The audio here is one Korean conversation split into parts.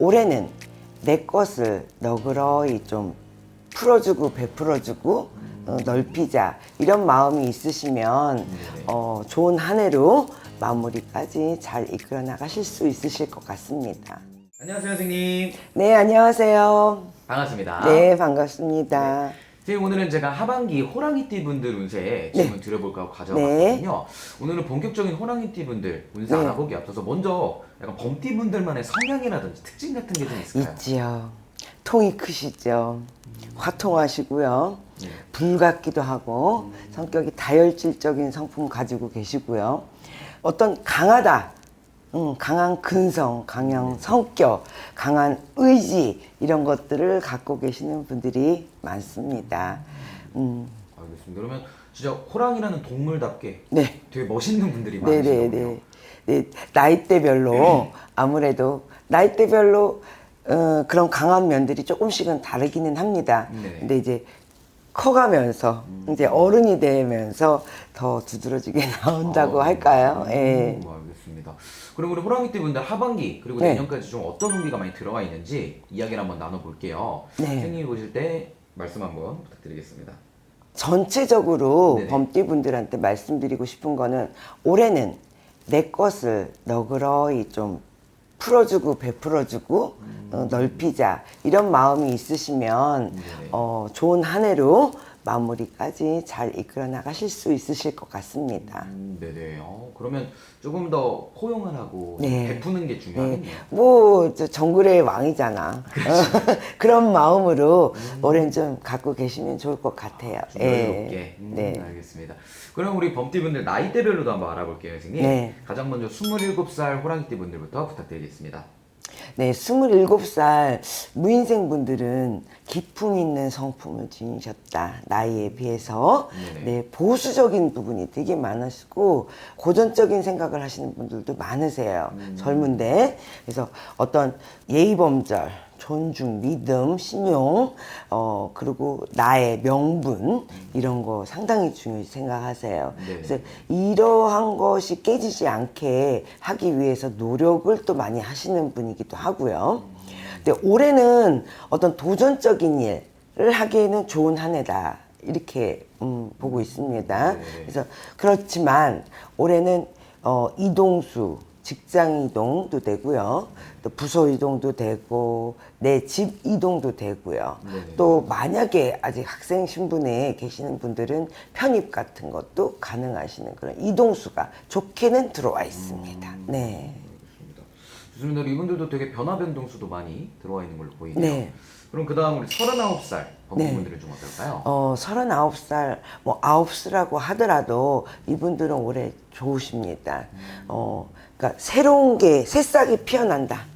올해는 내 것을 너그러이 좀 풀어주고 베풀어주고 넓히자 이런 마음이 있으시면 좋은 한 해로 마무리까지 잘 이끌어 나가실 수 있으실 것 같습니다. 안녕하세요, 선생님. 네, 안녕하세요. 반갑습니다. 네, 반갑습니다. 선생님, 오늘은 제가 하반기 호랑이띠 분들 운세 질문 드려볼까 하고 가져왔거든요. 오늘은 본격적인 호랑이띠 분들 운세 네. 알아보기 앞서서 먼저 약간 범띠 분들만의 성향이라든지 특징 같은 게 좀 있을까요? 있지요. 통이 크시죠. 화통하시고요. 네. 불 같기도 하고 성격이 다혈질적인 성품 가지고 계시고요. 어떤 강하다. 강한 근성, 강한 성격, 강한 의지 이런 것들을 갖고 계시는 분들이 많습니다. 알겠습니다. 그러면 진짜 호랑이라는 동물답게 네. 되게 멋있는 분들이 많으시군요. 네네네. 네, 나이대별로 아무래도 나이대별로 그런 강한 면들이 조금씩은 다르기는 합니다. 네. 근데 이제 커가면서 이제 어른이 되면서 더 두드러지게 나온다고 할까요? 예. 알겠습니다. 그럼 우리 호랑이띠 분들 하반기 그리고 네. 내년까지 좀 어떤 운기가 많이 들어가 있는지 이야기를 한번 나눠볼게요. 네. 선생님이 보실 때 말씀 한번 부탁드리겠습니다. 전체적으로 네네. 범띠분들한테 말씀드리고 싶은 거는 올해는 내 것을 너그러이 좀 풀어주고 베풀어주고 넓히자 이런 마음이 있으시면 네네. 좋은 한 해로 마무리까지 잘 이끌어 나가실 수 있으실 것 같습니다. 네네. 그러면 조금 더 포용을 하고 네. 베푸는 게 중요하겠네요. 뭐 정글의 왕이잖아. 그런 마음으로 올해는 좀 갖고 계시면 좋을 것 같아요. 좀 여유롭게. 네. 알겠습니다. 그럼 우리 범띠분들 나이대별로도 한번 알아볼게요, 선생님. 네. 가장 먼저 27살 호랑이띠 분들부터 부탁드리겠습니다. 네, 27살 무인생 분들은 기품 있는 성품을 지니셨다. 나이에 비해서. 네네. 네, 보수적인 부분이 되게 많으시고, 고전적인 생각을 하시는 분들도 많으세요. 젊은데. 그래서 어떤 예의범절, 존중, 믿음, 신용, 그리고 나의 명분, 이런 거 상당히 중요히 생각하세요. 네. 그래서 이러한 것이 깨지지 않게 하기 위해서 노력을 또 많이 하시는 분이기도 하고요. 근데 올해는 어떤 도전적인 일을 하기에는 좋은 한 해다. 이렇게 보고 있습니다. 네. 그래서 그렇지만 올해는 이동수, 직장 이동도 되고요. 또 부서 이동도 되고 내 집 이동도 되고요. 네네. 또 만약에 아직 학생 신분에 계시는 분들은 편입 같은 것도 가능하시는 그런 이동수가 좋게는 들어와 있습니다. 네. 알겠습니다. 교수님들 이분들도 되게 변화 변동수도 많이 들어와 있는 걸로 보이네요. 네. 그럼 그 다음 우리 39살 범띠분들은 좀 어떨까요? 39살, 뭐 9수라고 하더라도 이분들은 올해 좋으십니다. 그러니까 새로운 게 새싹이 피어난다.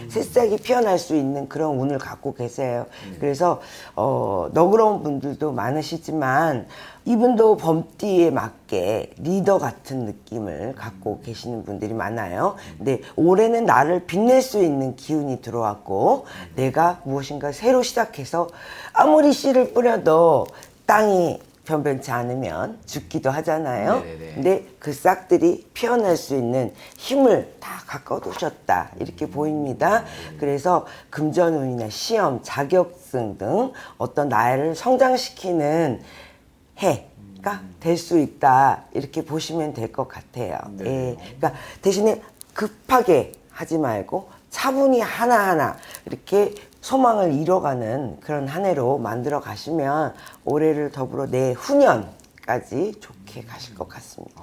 새싹이 피어날 수 있는 그런 운을 갖고 계세요. 그래서 너그러운 분들도 많으시지만 이분도 범띠에 맞게 리더 같은 느낌을 갖고 계시는 분들이 많아요. 근데 올해는 나를 빛낼 수 있는 기운이 들어왔고 내가 무엇인가 새로 시작해서 아무리 씨를 뿌려도 땅이 변변치 않으면 죽기도 하잖아요. 네네네. 근데 그 싹들이 피어날 수 있는 힘을 다 갖고 두셨다 이렇게 보입니다. 그래서 금전운이나 시험, 자격증 등 어떤 나를 성장시키는 해가 될 수 있다 이렇게 보시면 될 것 같아요. 네. 예. 그러니까 대신에 급하게 하지 말고 차분히 하나하나 이렇게 소망을 이뤄가는 그런 한 해로 만들어 가시면 올해를 더불어 내후년까지 좋게 가실 것 같습니다.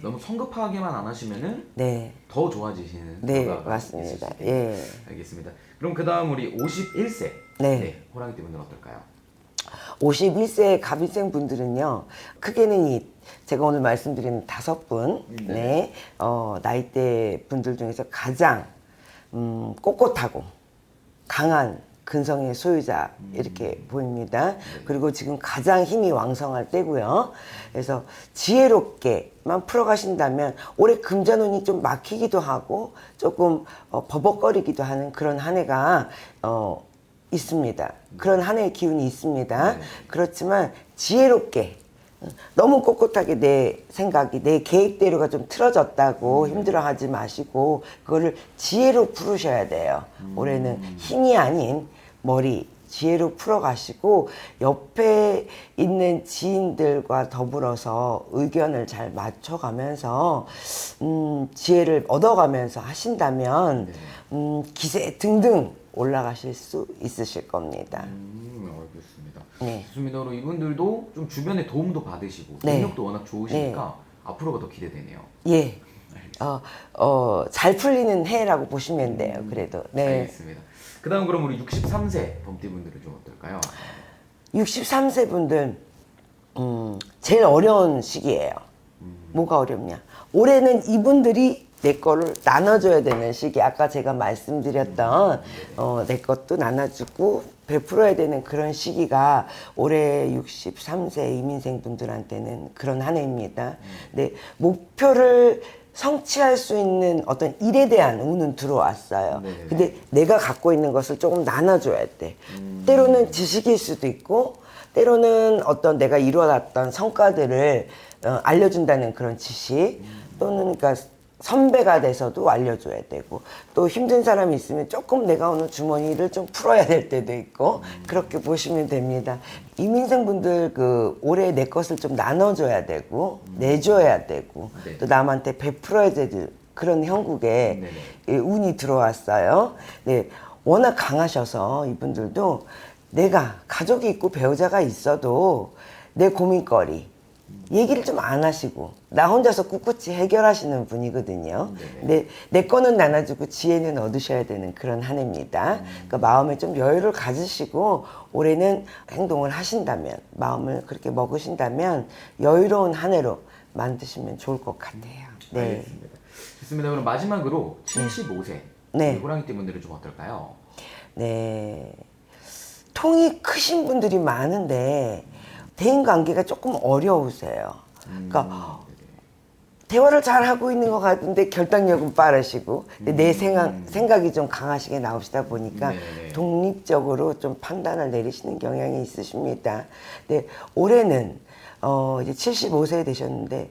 너무 성급하게만 안 하시면은 네. 더 좋아지시는 네, 결과가 맞습니다. 있을 수 있겠네요. 예. 알겠습니다. 그럼 그 다음 우리 51세 네. 호랑이띠 분들은 어떨까요? 51세 갑일생 분들은요, 크게는 제가 오늘 말씀드린 5분, 네, 나이대 분들 중에서 가장, 꼿꼿하고 강한 근성의 소유자, 이렇게 보입니다. 그리고 지금 가장 힘이 왕성할 때고요. 그래서 지혜롭게만 풀어가신다면 올해 금전운이 좀 막히기도 하고 조금 버벅거리기도 하는 그런 한 해가, 있습니다. 그런 한 해의 기운이 있습니다. 그렇지만 지혜롭게 너무 꼿꼿하게 내 생각이 내 계획대로가 좀 틀어졌다고 힘들어하지 마시고 그거를 지혜로 풀으셔야 돼요. 올해는 힘이 아닌 머리 지혜로 풀어가시고 옆에 있는 지인들과 더불어서 의견을 잘 맞춰가면서 지혜를 얻어가면서 하신다면 기세 등등 올라가실 수 있으실 겁니다. 알겠습니다. 네. 좋습니다. 그럼 이분들도 좀 주변에 도움도 받으시고 네. 능력도 워낙 좋으시니까 앞으로가 더 기대되네요. 예. 잘 풀리는 해라고 보시면 돼요. 그래도. 네. 알겠습니다. 그 다음 그럼 우리 63세 범띠분들은 좀 어떨까요? 63세 분들, 제일 어려운 시기예요. 뭐가 어렵냐? 올해는 이분들이 내 거를 나눠줘야 되는 시기. 아까 제가 말씀드렸던, 내 것도 나눠주고 베풀어야 되는 그런 시기가 올해 63세 이민생 분들한테는 그런 한 해입니다. 네, 목표를 성취할 수 있는 어떤 일에 대한 운은 들어왔어요. 네네. 근데 내가 갖고 있는 것을 조금 나눠줘야 돼. 때로는 지식일 수도 있고, 때로는 어떤 내가 이뤄놨던 성과들을 알려준다는 그런 지식, 또는 그러니까 선배가 돼서도 알려줘야 되고, 또 힘든 사람이 있으면 조금 내가 오늘 주머니를 좀 풀어야 될 때도 있고, 그렇게 보시면 됩니다. 이민생분들 올해 내 것을 좀 나눠줘야 되고, 내줘야 되고, 네. 또 남한테 베풀어야 될 그런 형국에 운이 들어왔어요. 네, 워낙 강하셔서 이분들도 내가 가족이 있고 배우자가 있어도 내 고민거리, 얘기를 좀 안 하시고 나 혼자서 꿋꿋이 해결하시는 분이거든요. 근데 내 거는 나눠주고 지혜는 얻으셔야 되는 그런 한 해입니다. 그러니까 마음에 좀 여유를 가지시고 올해는 행동을 하신다면, 마음을 그렇게 먹으신다면 여유로운 한 해로 만드시면 좋을 것 같아요. 네. 알겠습니다. 좋습니다. 그럼 마지막으로 75세 네. 호랑이띠 분들은 좀 어떨까요? 네. 통이 크신 분들이 많은데 대인 관계가 조금 어려우세요. 그러니까 대화를 잘 하고 있는 것 같은데 결단력은 빠르시고 근데 내 생각이 좀 강하시게 나오시다 보니까 네네. 독립적으로 좀 판단을 내리시는 경향이 있으십니다. 근데 올해는 이제 75세 되셨는데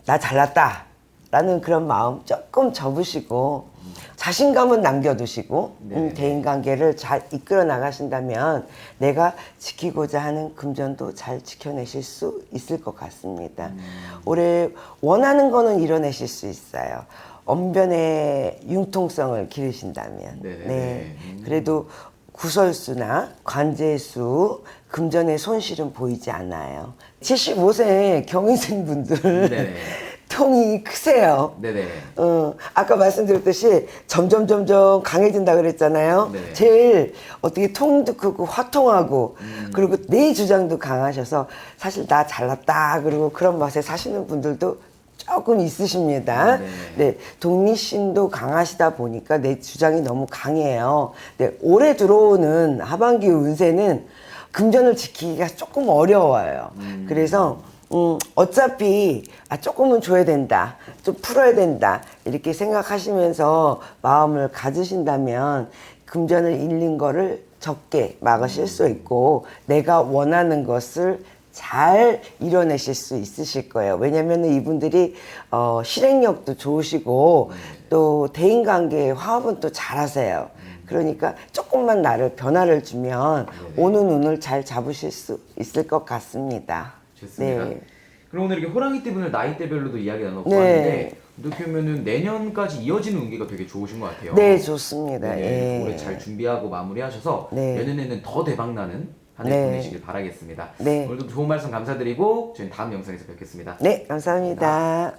나 잘났다 라는 그런 마음 조금 접으시고 자신감은 남겨두시고 대인관계를 잘 이끌어 나가신다면 내가 지키고자 하는 금전도 잘 지켜내실 수 있을 것 같습니다. 올해 원하는 거는 이뤄내실 수 있어요. 언변의 융통성을 기르신다면. 네네네. 네. 그래도 구설수나 관제수, 금전의 손실은 보이지 않아요. 75세 경인생분들 네네. 통이 크세요. 네네. 아까 말씀드렸듯이 점점 강해진다 그랬잖아요. 네. 제일 어떻게 통도 크고 화통하고 그리고 내 주장도 강하셔서 사실 나 잘났다 그리고 그런 맛에 사시는 분들도 조금 있으십니다. 네. 네, 독립심도 강하시다 보니까 내 주장이 너무 강해요. 네, 올해 들어오는 하반기 운세는 금전을 지키기가 조금 어려워요. 그래서 어차피 조금은 줘야 된다, 좀 풀어야 된다 이렇게 생각하시면서 마음을 가지신다면 금전을 잃는 거를 적게 막으실 수 있고 내가 원하는 것을 잘 이뤄내실 수 있으실 거예요. 왜냐하면 이분들이 실행력도 좋으시고 또 대인관계의 화합은 또 잘하세요. 그러니까 조금만 나를 변화를 주면 오는 운을 잘 잡으실 수 있을 것 같습니다. 좋습니다. 네. 그럼 오늘 이렇게 호랑이띠 분을 나이대별로도 이야기 나눠보고 네. 왔는데 이렇게 하면은 내년까지 이어지는 운기가 되게 좋으신 것 같아요. 네, 좋습니다. 네, 예. 올해 잘 준비하고 마무리하셔서 네. 내년에는 더 대박나는 한 해 네. 보내시길 바라겠습니다. 네. 오늘도 좋은 말씀 감사드리고 저희는 다음 영상에서 뵙겠습니다. 네, 감사합니다.